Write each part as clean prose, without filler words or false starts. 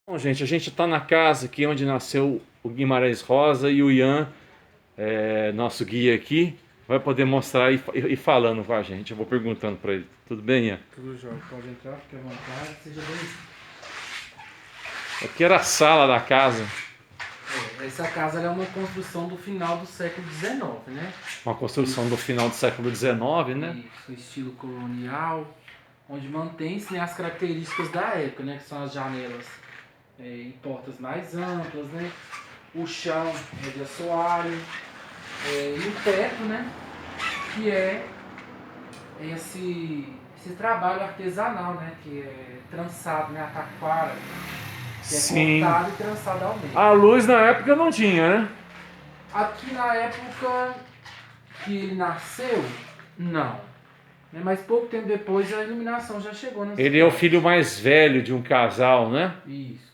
Bom, gente, a gente está na casa aqui onde nasceu o Guimarães Rosa e o Ian, nosso guia aqui, vai poder mostrar e falando com a gente. Eu vou perguntando para ele. Tudo bem, Ian? Tudo jóia, pode entrar, fique à vontade, seja bem-vindo. Aqui era a sala da casa, Essa casa ela é uma construção do final do século XIX, né? uma construção do final do século XIX, né? Isso, estilo colonial, onde mantém-se, né, as características da época, né? Que são as janelas e portas mais amplas, né? O chão é de assoalho, e o teto, né? Que é esse trabalho artesanal, né? Que é trançado, né? A taquara, que é Sim. cortado e trançado ao meio. A luz na época não tinha, né? Aqui na época que ele nasceu, não. Né, mas pouco tempo depois a iluminação já chegou na Ele é o cidade. filho mais velho de um casal, né? Isso.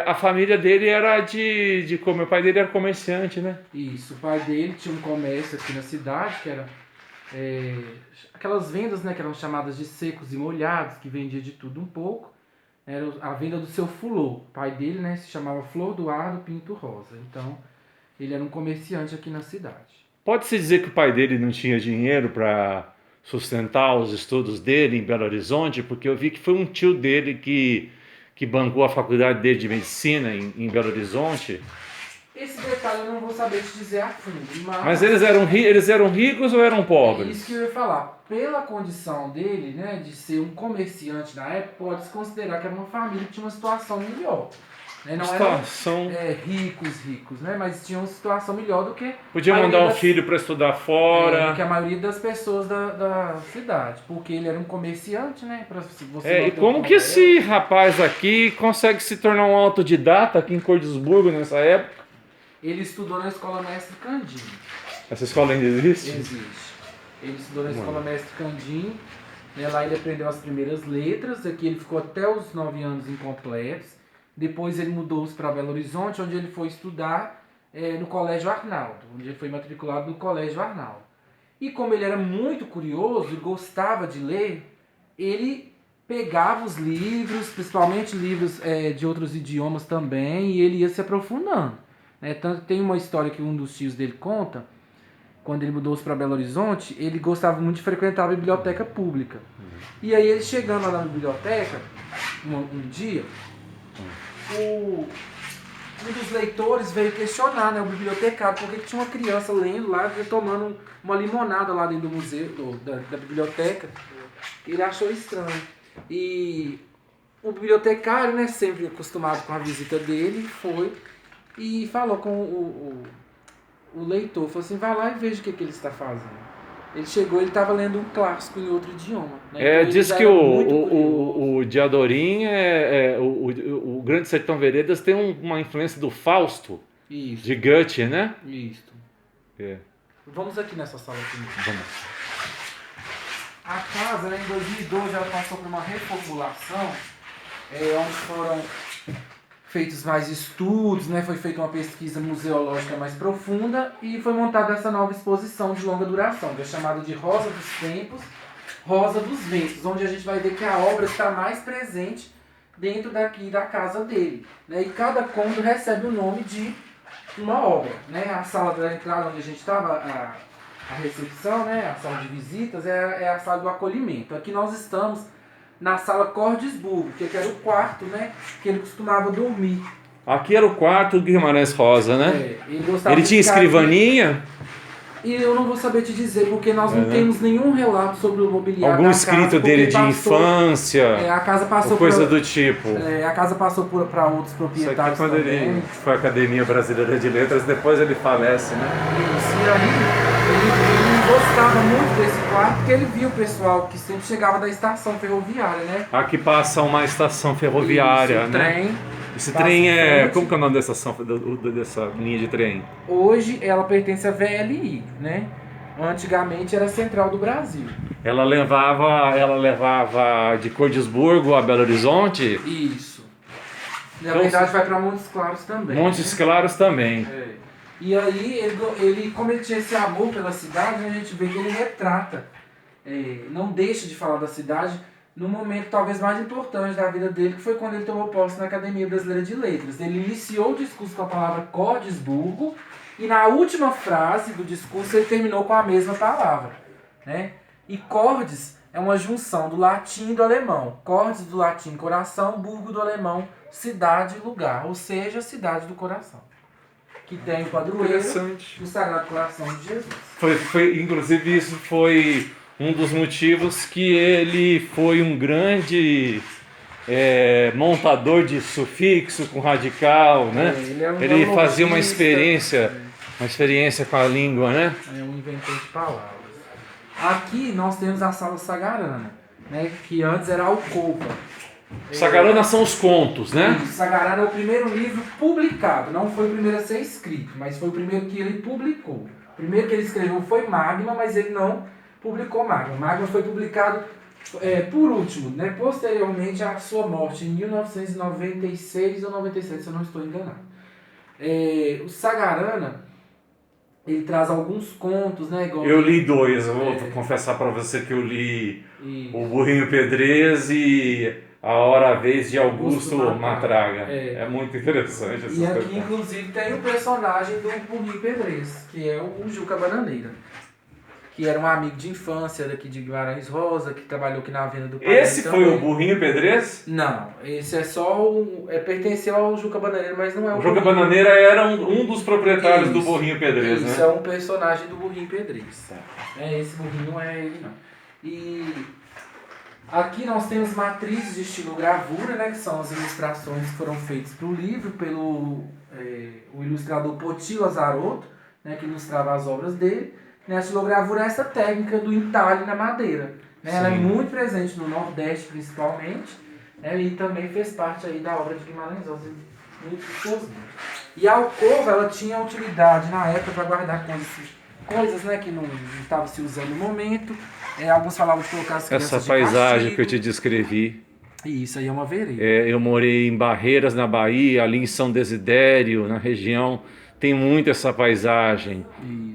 A família dele era como o pai dele era comerciante, né? Isso. O pai dele tinha um comércio aqui na cidade, que era é, aquelas vendas, né, que eram chamadas de secos e molhados, que vendia de tudo um pouco. Era a venda do seu fulô. O pai dele, né, se chamava Flor Eduardo Pinto Rosa. Então, ele era um comerciante aqui na cidade. Pode-se dizer que o pai dele não tinha dinheiro para sustentar os estudos dele em Belo Horizonte, porque eu vi que foi um tio dele que bancou a faculdade dele de medicina em Belo Horizonte. Esse detalhe eu não vou saber te dizer a fundo, Mas eles eram ricos ou eram é isso que pobres? eu ia falar. Pela condição dele, né, de ser um comerciante na época, pode-se considerar que era uma família que tinha uma situação melhor. Né? Não eram Situação. ricos, né, mas tinham uma situação melhor do que a Podia maioria mandar o das, filho para estudar do que a fora. maioria das pessoas da cidade. Porque ele era um comerciante, né, para você E manter o como que esse comércio. rapaz aqui consegue se tornar um autodidata aqui em Cordisburgo nessa época? Ele estudou na escola Mestre Candinho. Essa escola ainda existe? Existe. Ele estudou na escola Mano. Mestre Candinho, né? Lá ele aprendeu as primeiras letras, aqui ele ficou até os 9 anos incompletos. Depois ele mudou-se para Belo Horizonte, onde ele foi estudar no Colégio Arnaldo, onde ele foi matriculado no Colégio Arnaldo. E como ele era muito curioso e gostava de ler, ele pegava os livros, principalmente livros de outros idiomas também, e ele ia se aprofundando. Né? Tanto que tem uma história que um dos tios dele conta, quando ele mudou-se para Belo Horizonte, ele gostava muito de frequentar a biblioteca pública. E aí ele chegando lá na biblioteca, um dia, um dos leitores veio questionar, né, o bibliotecário, por que tinha uma criança lendo lá, tomando uma limonada lá dentro do museu, da biblioteca. Ele achou estranho. E o bibliotecário, né, sempre acostumado com a visita dele, foi e falou com o leitor, falou assim, vai lá e veja o que ele está fazendo. Ele chegou, ele estava lendo um clássico em outro idioma. Né? Então ele Diz já que era muito curioso. o Diadorim, o Grande Sertão Veredas tem uma influência do Fausto, Isso, de Goethe, né? isso. É, Vamos aqui nessa sala comigo. vamos. A casa, né, em 2012, ela passou por uma reformulação, onde foram feitos mais estudos, né, foi feita uma pesquisa museológica mais profunda e foi montada essa nova exposição de longa duração, que é chamada de Rosa dos Tempos, Rosa dos Ventos, onde a gente vai ver que a obra está mais presente dentro daqui da casa dele. Né, e cada cômodo recebe o nome de uma obra. Né, a sala da entrada onde a gente estava, a recepção, né, a sala de visitas, é a sala do acolhimento. Aqui nós estamos na sala Cordisburgo, que era o quarto, né, que ele costumava dormir. Aqui era o quarto do Guimarães Rosa, né? Ele gostava Ele de tinha ficar aqui. escrivaninha? E eu não vou saber te dizer, porque nós não Né? temos nenhum relato sobre o mobiliário Algum da escrito casa, dele porque de infância, a casa passou ou coisa do tipo. a casa passou para outros Isso aqui proprietários quando também. ele foi à Academia Brasileira de Letras, depois ele falece, né? Isso, e aí ele gostava muito desse quarto, porque ele via o pessoal que sempre chegava da estação ferroviária, né? Aqui passa uma estação ferroviária, Isso, o né? trem. Esse passa trem em é. frente. Como que é o nome dessa dessa linha de trem? Hoje ela pertence à VLI, né? Antigamente era a Central do Brasil. Ela levava de Cordisburgo a Belo Horizonte, Isso. Na Então, verdade vai para Montes Claros também. Montes né? Claros também. E aí, como ele tinha esse amor pela cidade, a gente vê que ele retrata, não deixa de falar da cidade no momento talvez mais importante da vida dele, que foi quando ele tomou posse na Academia Brasileira de Letras. Ele iniciou o discurso com a palavra Cordesburgo e na última frase do discurso ele terminou com a mesma palavra, né? E cordes é uma junção do latim e do alemão. Cordes do latim coração, burgo do alemão cidade e lugar, ou seja, cidade do coração. Que tem o padroeiro do Sagrado Coração de Jesus. Inclusive isso foi um dos motivos que ele foi um grande montador de sufixo com radical, né? Ele fazia uma experiência com a língua, né? É um inventor de palavras. Aqui nós temos a Sala Sagarana, né? Que antes era a alcova. Sagarana são os contos, né? Isso, Sagarana é o primeiro livro publicado, não foi o primeiro a ser escrito, mas foi o primeiro que ele publicou. O primeiro que ele escreveu foi Magma, mas ele não publicou Magma. Magma foi publicado por último, né? Posteriormente à sua morte, em 1996 ou 97, se eu não estou enganado. O Sagarana, ele traz alguns contos, né? Igual eu li dois, eu vou confessar para você que eu li O Burrinho Pedrez e A Hora a Vez de Augusto Matraga. É muito interessante essa E aqui, inclusive, tem o personagem do Burrinho Pedrez, que é o Juca Bananeira, que era um amigo de infância daqui de Guimarães Rosa, que trabalhou aqui na venda do pai. Esse foi o Burrinho Pedrez? Não, esse é só pertenceu ao Juca Bananeira, mas não é o Juca Bananeira era um dos proprietários do Burrinho Pedrez, né? Isso é um personagem do Burrinho Pedrez. Esse burrinho não é ele, não. E aqui nós temos matrizes de estilo gravura, né, que são as ilustrações que foram feitas para o livro pelo o ilustrador Poti Lazarotto, né, que ilustrava as obras dele. A estilogravura é essa técnica do entalhe na madeira. Né? Ela é muito presente no Nordeste, principalmente, né? E também fez parte aí da obra de Guimarães Rosa, muitos dos seus livros. E a alcova, ela tinha utilidade na época para guardar coisas, né, que não estavam se usando no momento. Alguns falavam de colocar as crianças essa paisagem que eu te descrevi. Isso aí é uma vereda. Eu morei em Barreiras, na Bahia, ali em São Desidério, na região. Tem muito essa paisagem.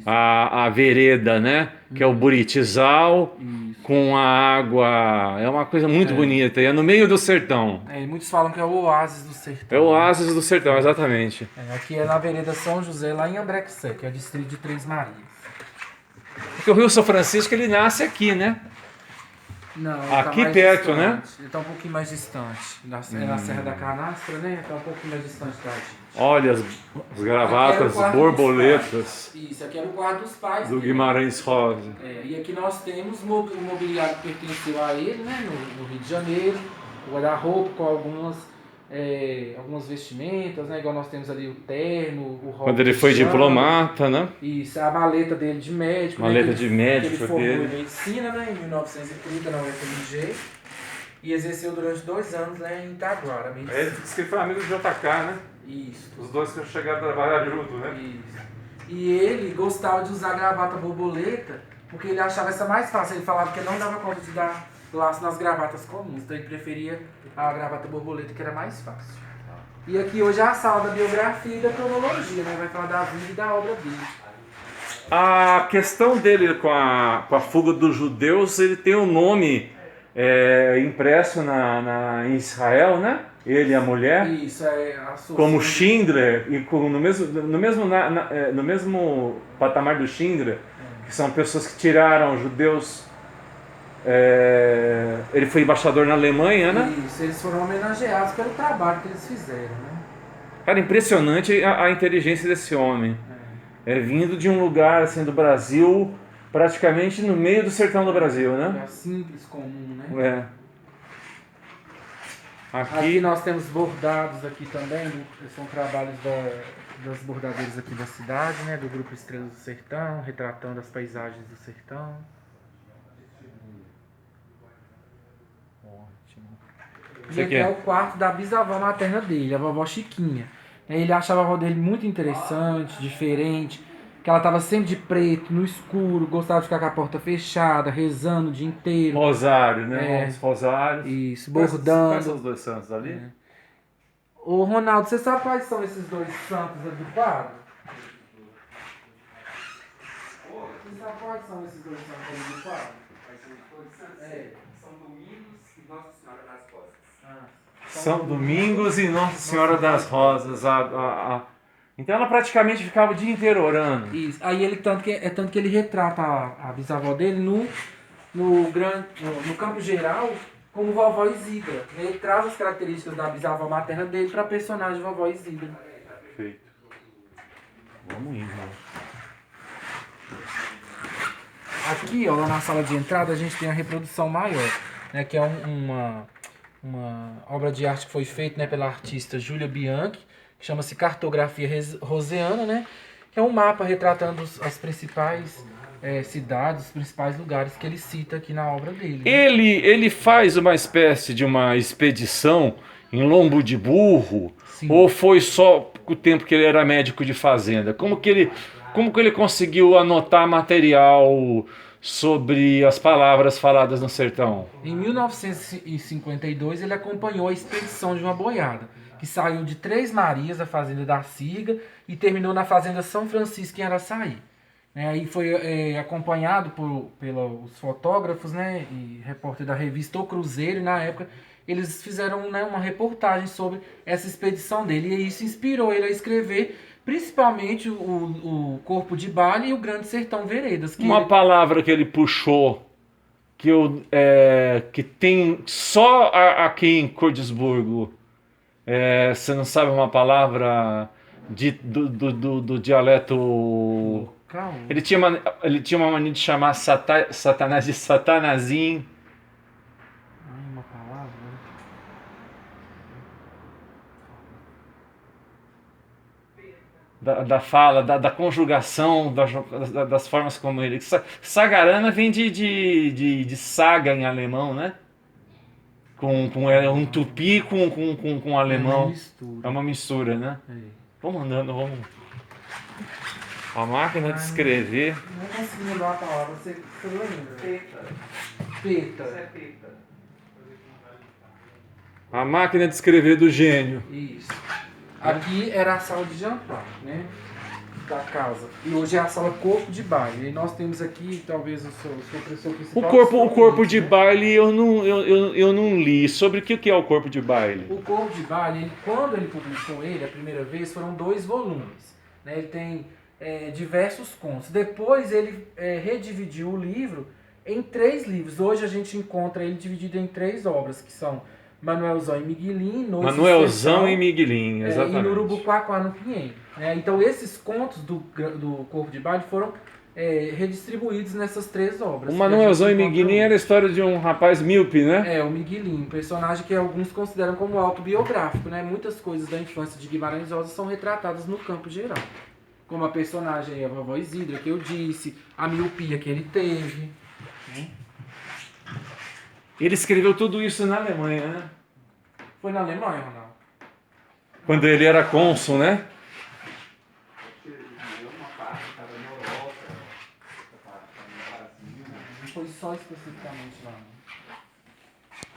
A vereda, né? Que é o buritizal. Isso. Com a água. É uma coisa muito bonita. E é no meio do sertão. Muitos falam que é o oásis do sertão. É o oásis do sertão, exatamente. Aqui é na vereda São José, lá em André-Quissé, que é o distrito de Três Marias. Porque o Rio São Francisco, ele nasce aqui, né? Não, aqui tá perto, distante, né? Ele está um pouquinho mais distante. É na Serra da Canastra, né? Está um pouquinho mais distante da gente. Olha as gravatas borboletas. Isso, aqui era o quarto dos pais. Do Guimarães Rosa. E aqui nós temos o mobiliário que pertenceu a ele, né? No Rio de Janeiro. O guarda-roupa com algumas vestimentas, né? Igual nós temos ali o terno, o rolo. Quando ele foi diplomata, né? Isso, a maleta dele de médico. Maleta de médico ele formou em medicina, né? Em 1930 na UFMG. E exerceu durante 2 anos, né, em Itaguara. Ele disse que ele foi amigo do JK, né? Isso. Os dois que chegaram a trabalhar junto, né? Isso. E ele gostava de usar gravata borboleta porque ele achava essa mais fácil. Ele falava que não dava conta de dar laço nas gravatas comuns, então ele preferia a gravata borboleta, que era mais fácil. E aqui hoje é a sala da biografia e da cronologia, né? Vai falar da vida e da obra dele. A questão dele com a fuga dos judeus, ele tem um nome impresso em Israel, né? Ele e a mulher. Isso, a sua como Schindler, e no mesmo patamar do Schindler, que são pessoas que tiraram judeus. Ele foi embaixador na Alemanha, né? Isso, eles foram homenageados pelo trabalho que eles fizeram, né? Cara, impressionante a inteligência desse homem. Vindo de um lugar assim do Brasil, praticamente no meio do sertão do Brasil, né? Simples, comum, né? Aqui nós temos bordados aqui também, são trabalhos das bordadeiras aqui da cidade, né? Do grupo Estrelas do Sertão, retratando as paisagens do sertão. Ótimo. E aqui é o quarto da bisavó materna dele, a vovó Chiquinha. Ele achava a avó dele muito interessante, diferente, que ela estava sempre de preto, no escuro, gostava de ficar com a porta fechada, rezando o dia inteiro. Rosário, né? Os rosários. Isso, bordando. Quais são os 2 santos ali? Ô Ronaldo, você sabe quais são esses 2 santos ali do quadro? Você sabe quais são esses 2 santos ali do quadro? São Domingos e Nossa Senhora das Rosas. São Domingos e Nossa Senhora das Rosas. Então ela praticamente ficava o dia inteiro orando. Isso. Aí ele tanto que ele retrata a bisavó dele no campo geral como vovó Isidra. Ele traz as características da bisavó materna dele para a personagem vovó Isidra. Perfeito. Vamos indo. Aqui, ó, lá na sala de entrada, a gente tem a reprodução maior, né, que é uma obra de arte que foi feita, né, pela artista Júlia Bianchi, que chama-se Cartografia Roseana, né, que é um mapa retratando as principais cidades, os principais lugares que ele cita aqui na obra dele. Né? Ele faz uma espécie de uma expedição em lombo de burro, Sim. ou foi só o tempo que ele era médico de fazenda? Como que ele conseguiu anotar material sobre as palavras faladas no sertão? Em 1952, ele acompanhou a expedição de uma boiada, que saiu de Três Marias, a fazenda da Sirga, e terminou na fazenda São Francisco, em Araçaí. Aí foi acompanhado pelos fotógrafos, né, e repórter da revista O Cruzeiro, e na época eles fizeram, né, uma reportagem sobre essa expedição dele, e isso inspirou ele a escrever principalmente o Corpo de Baile e o Grande Sertão Veredas. Uma palavra que ele puxou, que tem só aqui em Cordisburgo, você não sabe uma palavra do dialeto... Calma. Ele tinha uma mania de chamar Satanás de Satanazim. Uma palavra. Da fala, da conjugação, das formas como ele. Sagarana vem de saga em alemão, né? Com um tupi com alemão. É uma mistura, né? Vamos andando, vamos. A máquina de escrever. Não consegui lembrar a palavra, você lembra? Peta. Peta. Isso é peta. A máquina de escrever do gênio. Isso. Aqui era a sala de jantar, né? Da casa. E hoje é a sala Corpo de Baile. E nós temos aqui, talvez, o seu principal. O corpo de baile eu não li. Sobre o que é o corpo de baile? O Corpo de Baile, quando ele publicou ele, a primeira vez, foram 2 volumes. Né? Ele tem diversos contos. Depois ele redividiu o livro em 3 livros. Hoje a gente encontra ele dividido em 3 obras, que são Manuelzão e Miguelim, Manuelzão e Miguelim, exatamente. E Nurubuquaquá no Pinheiro. Então esses contos do Corpo de Baile foram redistribuídos nessas 3 obras. O Manuelzão e Miguelim era a história de um rapaz míope, né? O Miguelim, um personagem que alguns consideram como autobiográfico, né? Muitas coisas da infância de Guimarães Rosa são retratadas no campo geral. Como a personagem, a vovó Isidra, que eu disse, a miopia que ele teve. Ele escreveu tudo isso na Alemanha, né? Foi na Alemanha, Ronaldo? Quando ele era cônsul, né? Uma parte estava na Europa, outra parte estava no Brasil. Não foi só especificamente lá.